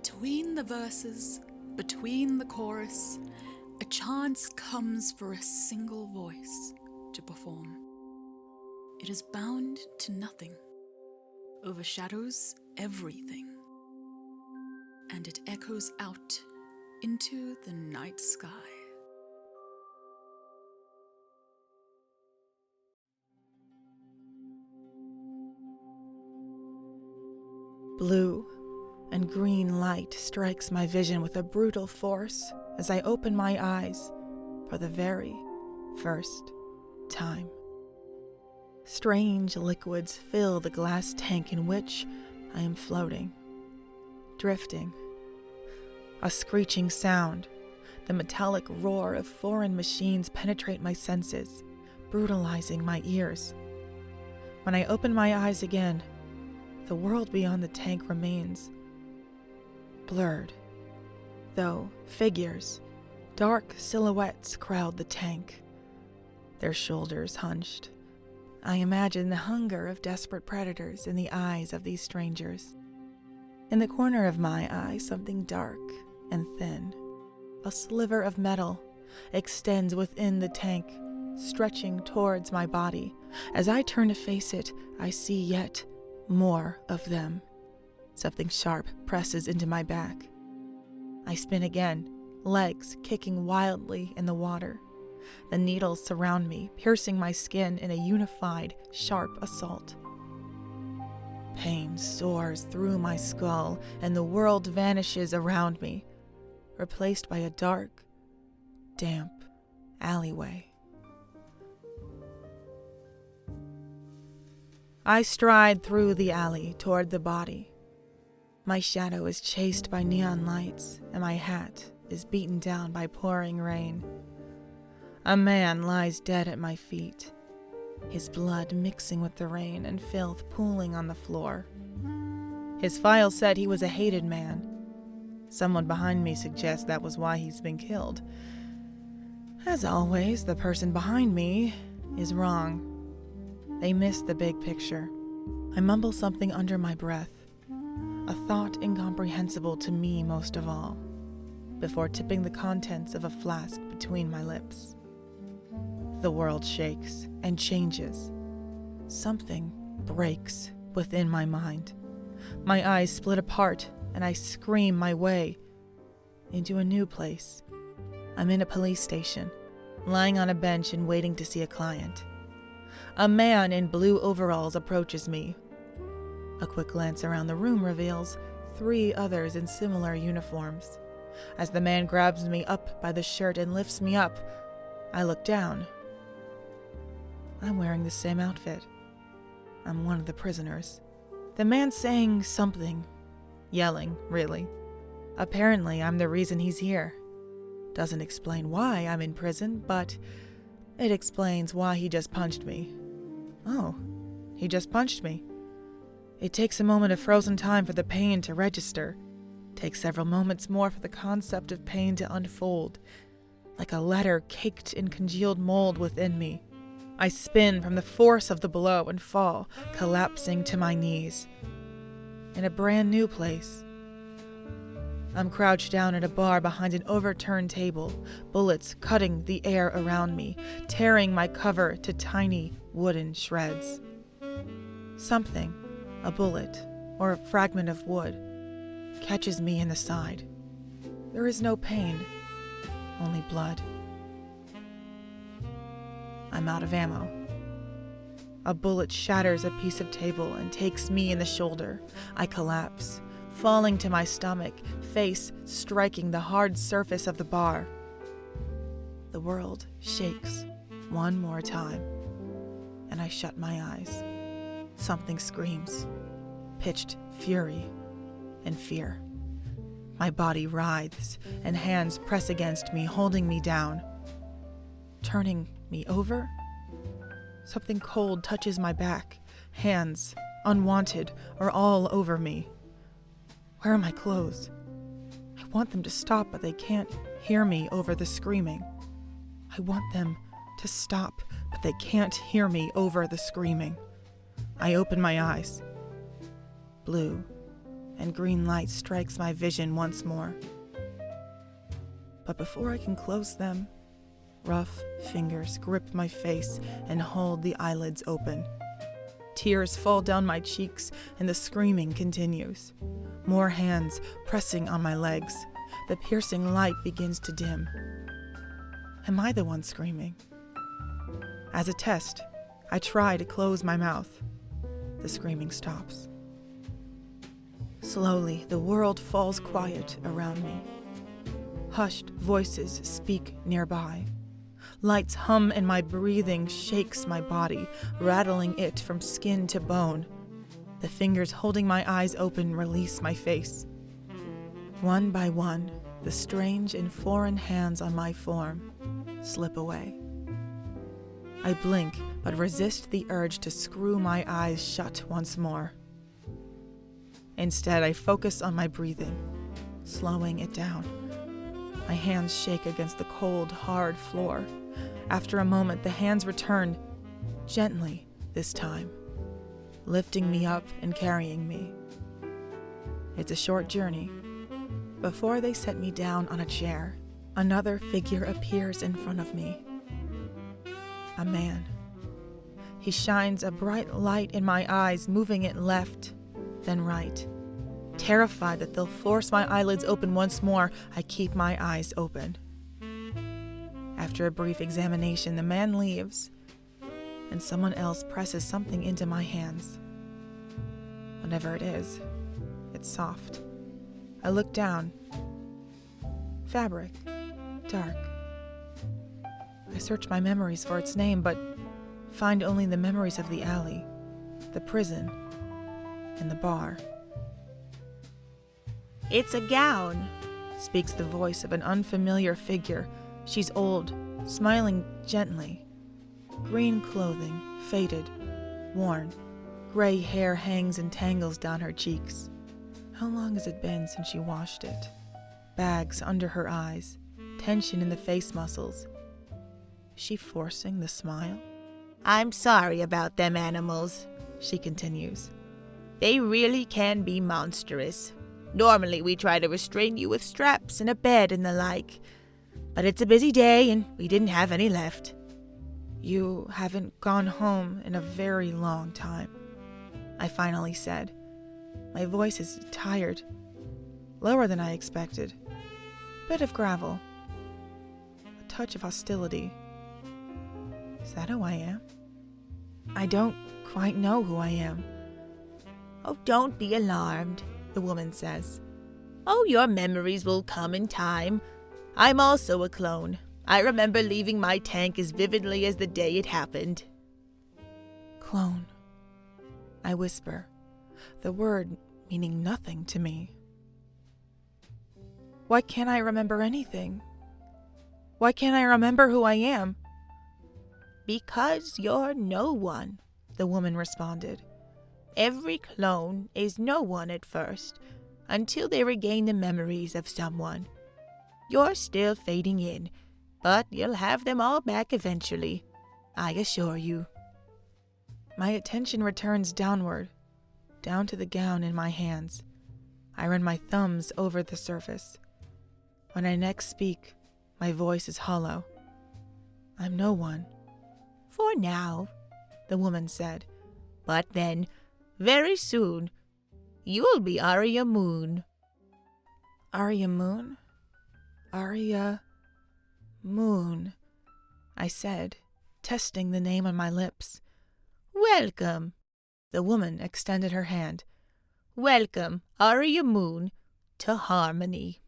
Between the verses, between the chorus, a chance comes for a single voice to perform. It is bound to nothing, overshadows everything, and it echoes out into the night sky. Blue and green light strikes my vision with a brutal force as I open my eyes for the very first time. Strange liquids fill the glass tank in which I am floating, drifting. A screeching sound, the metallic roar of foreign machines penetrate my senses, brutalizing my ears. When I open my eyes again, the world beyond the tank remains blurred, though figures, dark silhouettes crowd the tank, their shoulders hunched. I imagine the hunger of desperate predators in the eyes of these strangers. In the corner of my eye, something dark and thin, a sliver of metal, extends within the tank, stretching towards my body. As I turn to face it, I see yet more of them. Something sharp presses into my back. I spin again, legs kicking wildly in the water. The needles surround me, piercing my skin in a unified, sharp assault. Pain soars through my skull, and the world vanishes around me, replaced by a dark, damp alleyway. I stride through the alley toward the body. My shadow is chased by neon lights, and my hat is beaten down by pouring rain. A man lies dead at my feet, his blood mixing with the rain and filth pooling on the floor. His file said he was a hated man. Someone behind me suggests that was why he's been killed. As always, the person behind me is wrong. They missed the big picture. I mumble something under my breath, a thought incomprehensible to me most of all, before tipping the contents of a flask between my lips. The world shakes and changes. Something breaks within my mind. My eyes split apart, and I scream my way into a new place. I'm in a police station, lying on a bench and waiting to see a client. A man in blue overalls approaches me. A quick glance around the room reveals 3 others in similar uniforms. As the man grabs me up by the shirt and lifts me up, I look down. I'm wearing the same outfit. I'm one of the prisoners. The man's saying something. Yelling, really. Apparently, I'm the reason he's here. Doesn't explain why I'm in prison, but it explains why he just punched me. Oh, he just punched me. It takes a moment of frozen time for the pain to register. Takes several moments more for the concept of pain to unfold, like a letter caked in congealed mold within me. I spin from the force of the blow and fall, collapsing to my knees. In a brand new place. I'm crouched down at a bar behind an overturned table, bullets cutting the air around me, tearing my cover to tiny wooden shreds. Something, a bullet or a fragment of wood, catches me in the side. There is no pain, only blood. I'm out of ammo. A bullet shatters a piece of table and takes me in the shoulder. I collapse, falling to my stomach, face striking the hard surface of the bar. The world shakes one more time, and I shut my eyes. Something screams, pitched fury and fear. My body writhes, and hands press against me, holding me down. Turning me over? Something cold touches my back. Hands, unwanted, are all over me. Where are my clothes? I want them to stop, but they can't hear me over the screaming. I want them to stop, but they can't hear me over the screaming. I open my eyes. Blue and green light strikes my vision once more. But before I can close them, rough fingers grip my face and hold the eyelids open. Tears fall down my cheeks and the screaming continues. More hands pressing on my legs. The piercing light begins to dim. Am I the one screaming? As a test, I try to close my mouth. The screaming stops. Slowly, the world falls quiet around me. Hushed voices speak nearby. Lights hum and my breathing shakes my body, rattling it from skin to bone. The fingers holding my eyes open release my face. One by one, the strange and foreign hands on my form slip away. I blink, but resist the urge to screw my eyes shut once more. Instead, I focus on my breathing, slowing it down. My hands shake against the cold, hard floor. After a moment, the hands return, gently this time, lifting me up and carrying me. It's a short journey. Before they set me down on a chair, another figure appears in front of me. A man. He shines a bright light in my eyes, moving it left, then right. Terrified that they'll force my eyelids open once more, I keep my eyes open. After a brief examination, the man leaves, and someone else presses something into my hands. Whatever it is, it's soft. I look down. Fabric. Dark. I search my memories for its name, but find only the memories of the alley, the prison, and the bar. "It's a gown," speaks the voice of an unfamiliar figure. She's old, smiling gently. Green clothing, faded, worn. Gray hair hangs and tangles down her cheeks. How long has it been since she washed it? Bags under her eyes, tension in the face muscles. Is she forcing the smile? "I'm sorry about them animals," she continues. "They really can be monstrous. Normally we try to restrain you with straps and a bed and the like. But it's a busy day and we didn't have any left." "You haven't gone home in a very long time," I finally said. My voice is tired, lower than I expected. Bit of gravel, a touch of hostility. Is that who I am? I don't quite know who I am. "Oh, don't be alarmed," the woman says. "Oh, your memories will come in time. I'm also a clone. I remember leaving my tank as vividly as the day it happened." Clone. I whisper, the word meaning nothing to me. Why can't I remember anything? Why can't I remember who I am? "Because you're no one," the woman responded. "Every clone is no one at first, until they regain the memories of someone. You're still fading in, but you'll have them all back eventually, I assure you." My attention returns downward, down to the gown in my hands. I run my thumbs over the surface. When I next speak, my voice is hollow. "I'm no one." "For now," the woman said. "But then, very soon, you'll be Aria Moon." "Aria Moon? Aria Moon," I said, testing the name on my lips. "Welcome." The woman extended her hand. "Welcome, Aria Moon, to Harmony."